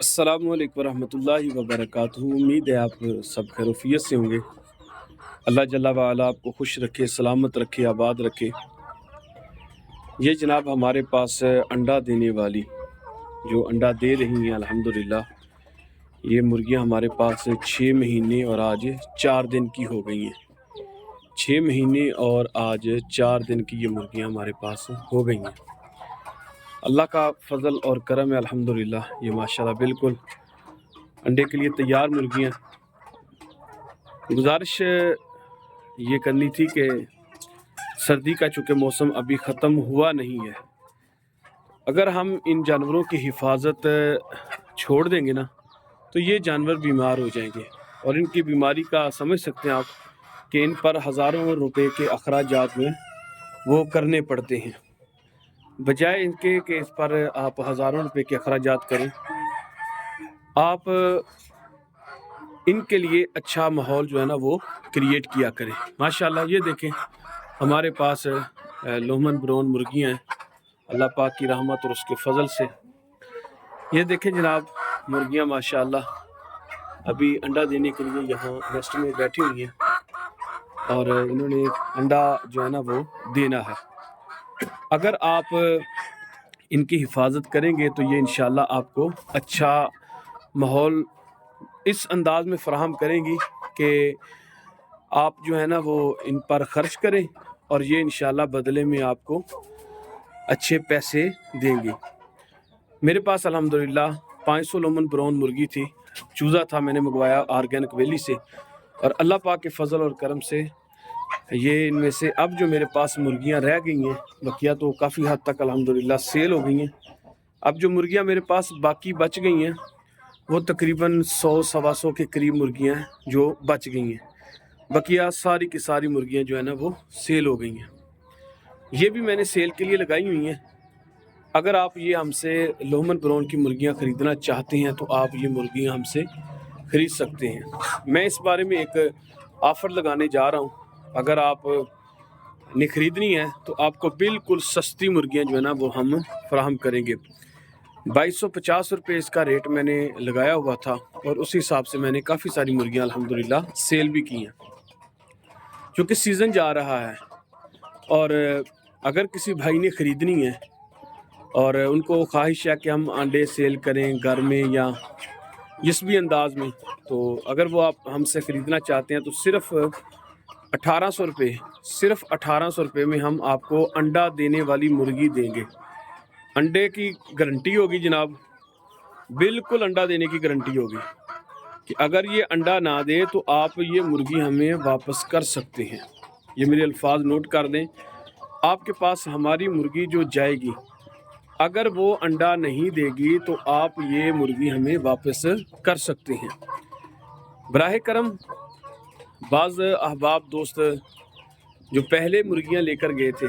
अस्सलाम वालेकुम रहमतुल्लाहि व बरकातुहू। उम्मीद है आप सब खैरियत से होंगे। अल्लाह जल्ला वाला आपको खुश रखे, सलामत रखे, आबाद रखे। ये जनाब हमारे पास अंडा देने वाली जो अंडा दे रही हैं अल्हम्दुलिल्लाह, ये मुर्गियां हमारे पास 6 महीने और आज 4 दिन की हो गई हैं। 6 महीने और आज 4 दिन की ये मुर्गियां हमारे पास हो गई हैं। अल्लाह का फ़ज़ल और करम है अल्हम्दुलिल्लाह। ये माशाल्लाह बिल्कुल अंडे के लिए तैयार मुर्गियां। गुजारिश ये करनी थी कि सर्दी का चूँकि मौसम अभी ख़त्म हुआ नहीं है, अगर हम इन जानवरों की हिफाजत छोड़ देंगे ना तो ये जानवर बीमार हो जाएंगे और इनकी बीमारी का समझ सकते हैं आप कि इन पर हज़ारों रुपए के अखराजात में वो करने पड़ते हैं। बजाय इनके कि इस पर आप हज़ारों रुपए के अखराजात करें, आप इनके लिए अच्छा माहौल जो है ना वो क्रिएट किया करें। माशाल्लाह ये देखें हमारे पास लोमन ब्राउन मुर्गियां हैं, अल्लाह पाक की रहमत और उसके फजल से। ये देखें जनाब मुर्गियां माशाल्लाह अभी अंडा देने के लिए यहाँ नेस्ट में बैठी हुई हैं और इन्होंने अंडा जो है ना वो देना है। अगर आप इनकी हिफाजत करेंगे तो ये इंशाल्लाह आपको अच्छा माहौल इस अंदाज में फ़राहम करेंगी कि आप जो है ना वो इन पर ख़र्च करें और ये इंशाल्लाह बदले में आपको अच्छे पैसे देंगी। मेरे पास अल्हम्दुलिल्लाह 500 लोमन ब्राउन मुर्गी थी, चूज़ा था, मैंने मंगवाया ऑर्गेनिक वैली से और अल्लाह पाक के फ़ज़ल और करम से ये इनमें से अब जो मेरे पास मुर्गियां रह गई हैं, बकिया तो काफ़ी हद तक अल्हम्दुलिल्लाह सेल हो गई हैं। अब जो मुर्गियां मेरे पास बाकी बच गई हैं वो तकरीबन 100-125 के करीब मुर्गियां हैं जो बच गई हैं। बकिया सारी की सारी मुर्गियां जो है ना वो सेल हो गई हैं। ये भी मैंने सेल के लिए लगाई हुई हैं। अगर आप ये हमसे लोमन ब्राउन की मुर्गियां ख़रीदना चाहते हैं तो आप ये मुर्गियां हमसे ख़रीद सकते हैं। मैं इस बारे में एक ऑफ़र लगाने जा रहा हूँ। अगर आप ने ख़रीदनी है तो आपको बिल्कुल सस्ती मुर्गियां जो है ना वो हम फराहम करेंगे। 2250 रुपये इसका रेट मैंने लगाया हुआ था और उस हिसाब से मैंने काफ़ी सारी मुर्गियां अल्हम्दुलिल्लाह सेल भी की हैं। क्योंकि सीज़न जा रहा है और अगर किसी भाई ने ख़रीदनी है और उनको ख्वाहिश है कि हम अंडे सेल करें घर में या जिस भी अंदाज में, तो अगर वो आप हमसे ख़रीदना चाहते हैं तो सिर्फ़ 1800 रुपये, सिर्फ़ 1800 रुपये में हम आपको अंडा देने वाली मुर्गी देंगे। अंडे की गारंटी होगी जनाब, बिल्कुल अंडा देने की गारंटी होगी कि अगर ये अंडा ना दे तो आप ये मुर्गी हमें वापस कर सकते हैं। ये मेरे अल्फाज नोट कर दें। आपके पास हमारी मुर्गी जो जाएगी, अगर वो अंडा नहीं देगी तो आप ये मुर्गी हमें वापस कर सकते हैं। बराह करम बाज़ अहबाब दोस्त जो पहले मुर्गियां लेकर गए थे,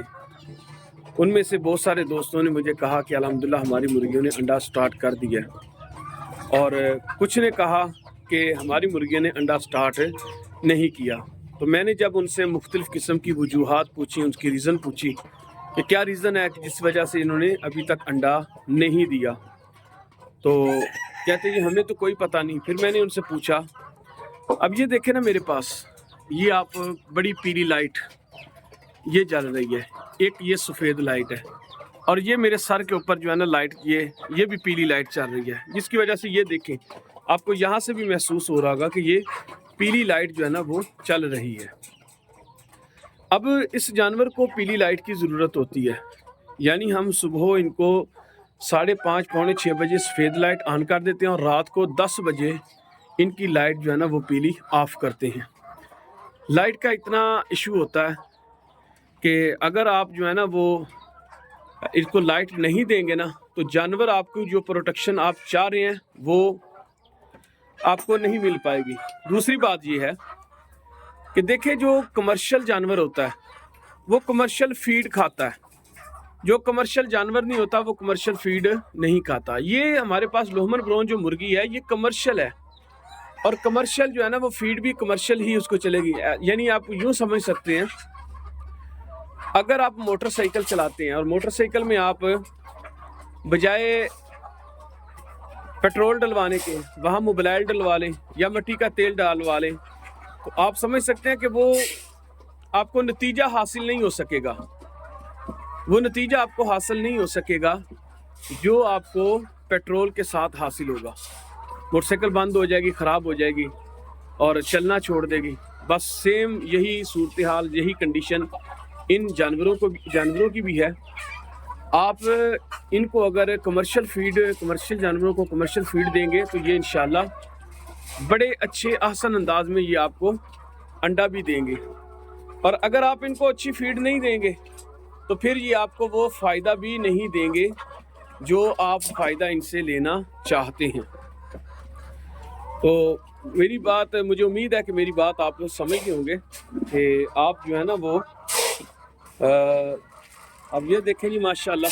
उनमें से बहुत सारे दोस्तों ने मुझे कहा कि अल्हम्दुलिल्लाह हमारी मुर्गियों ने अंडा स्टार्ट कर दिया और कुछ ने कहा कि हमारी मुर्गियों ने अंडा स्टार्ट नहीं किया। तो मैंने जब उनसे मुख्तलिफ़ किस्म की वजूहात पूछी, उनकी रीज़न पूछी कि क्या रीज़न है कि जिस वजह से इन्होंने अभी तक अंडा नहीं दिया, तो कहते हैं हमें तो कोई पता नहीं। फिर मैंने उनसे पूछा, अब ये देखें ना मेरे पास, ये आप बड़ी पीली लाइट ये जल रही है, एक ये सफ़ेद लाइट है और ये मेरे सर के ऊपर जो है ना लाइट ये भी पीली लाइट चल रही है, जिसकी वजह से ये देखें आपको यहाँ से भी महसूस हो रहा होगा कि ये पीली लाइट जो है ना वो चल रही है। अब इस जानवर को पीली लाइट की ज़रूरत होती है, यानी हम सुबह इनको 5:30 पौने 6 बजे सफ़ेद लाइट ऑन कर देते हैं और रात को 10 बजे इनकी लाइट जो है ना वो पीली ऑफ़ करते हैं। लाइट का इतना इशू होता है कि अगर आप जो है ना वो इसको लाइट नहीं देंगे ना तो जानवर आपको जो प्रोटेक्शन आप चाह रहे हैं वो आपको नहीं मिल पाएगी। दूसरी बात ये है कि देखिए जो कमर्शियल जानवर होता है वो कमर्शियल फीड खाता है, जो कमर्शियल जानवर नहीं होता वो कमर्शियल फीड नहीं खाता। ये हमारे पास लोमन ब्राउन जो मुर्गी है ये कमर्शियल है और कमर्शियल जो है ना वो फीड भी कमर्शियल ही उसको चलेगी। यानी आप यूँ समझ सकते हैं, अगर आप मोटरसाइकिल चलाते हैं और मोटरसाइकिल में आप बजाय पेट्रोल डलवाने के, वहाँ मोबिलाइल डलवा लें या मिट्टी का तेल डलवा लें, तो आप समझ सकते हैं कि वो आपको नतीजा हासिल नहीं हो सकेगा। वो नतीजा आपको हासिल नहीं हो सकेगा जो आपको पेट्रोल के साथ हासिल होगा। मोटरसाइकिल बंद हो जाएगी, ख़राब हो जाएगी और चलना छोड़ देगी। बस सेम यही सूरत हाल, यही कंडीशन इन जानवरों की भी है। आप इनको अगर कमर्शियल जानवरों को कमर्शियल फीड देंगे तो ये इंशाल्लाह बड़े अच्छे आसान अंदाज में ये आपको अंडा भी देंगे। और अगर आप इनको अच्छी फीड नहीं देंगे तो फिर ये आपको वो फ़ायदा भी नहीं देंगे जो आप फ़ायदा इनसे लेना चाहते हैं। तो मेरी बात, मुझे उम्मीद है कि मेरी बात आप लोग समझ गए होंगे कि आप जो है ना वो अब ये देखें जी, माशाल्लाह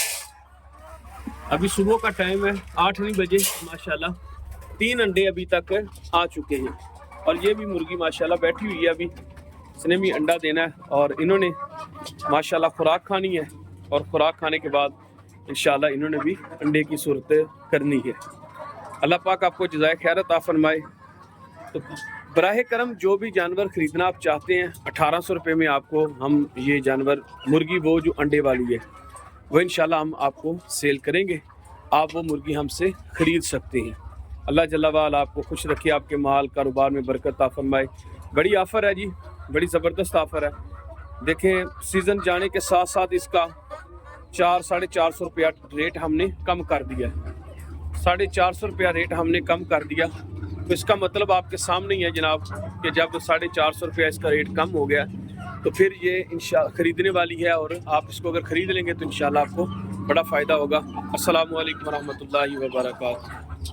अभी सुबह का टाइम है, 8-9 बजे, माशाल्लाह 3 अंडे अभी तक आ चुके हैं। और ये भी मुर्गी माशाल्लाह बैठी हुई है, अभी इसने भी अंडा देना है और इन्होंने माशाल्लाह खुराक खानी है और खुराक खाने के बाद इंशाल्लाह इन्होंने भी अंडे की सूरत करनी है। अल्लाह पाक आपको जज़ाए खैर अता फरमाए। तो बराह करम जो भी जानवर ख़रीदना आप चाहते हैं, 1800 रुपये में आपको हम ये जानवर, मुर्गी वो जो अंडे वाली है, वो इंशाल्लाह हम आपको सेल करेंगे। आप वो मुर्गी हमसे ख़रीद सकते हैं। अल्लाह जल्ला वाला आपको खुश रखे, आपके माल कारोबार में बरकत अता फरमाए। बड़ी ऑफ़र है जी, बड़ी ज़बरदस्त ऑफ़र है। देखें, सीज़न जाने के साथ साथ इसका 400-450 रुपया रेट हमने कम कर दिया है। 450 रुपया रेट हमने कम कर दिया। तो इसका मतलब आपके सामने ही है जनाब कि जब 450 रुपया इसका रेट कम हो गया तो फिर ये इंशाल्लाह ख़रीदने वाली है और आप इसको अगर ख़रीद लेंगे तो इंशाल्लाह आपको बड़ा फ़ायदा होगा। अस्सलामु अलैकुम वरहमतुल्लाहि वबरकातुहू।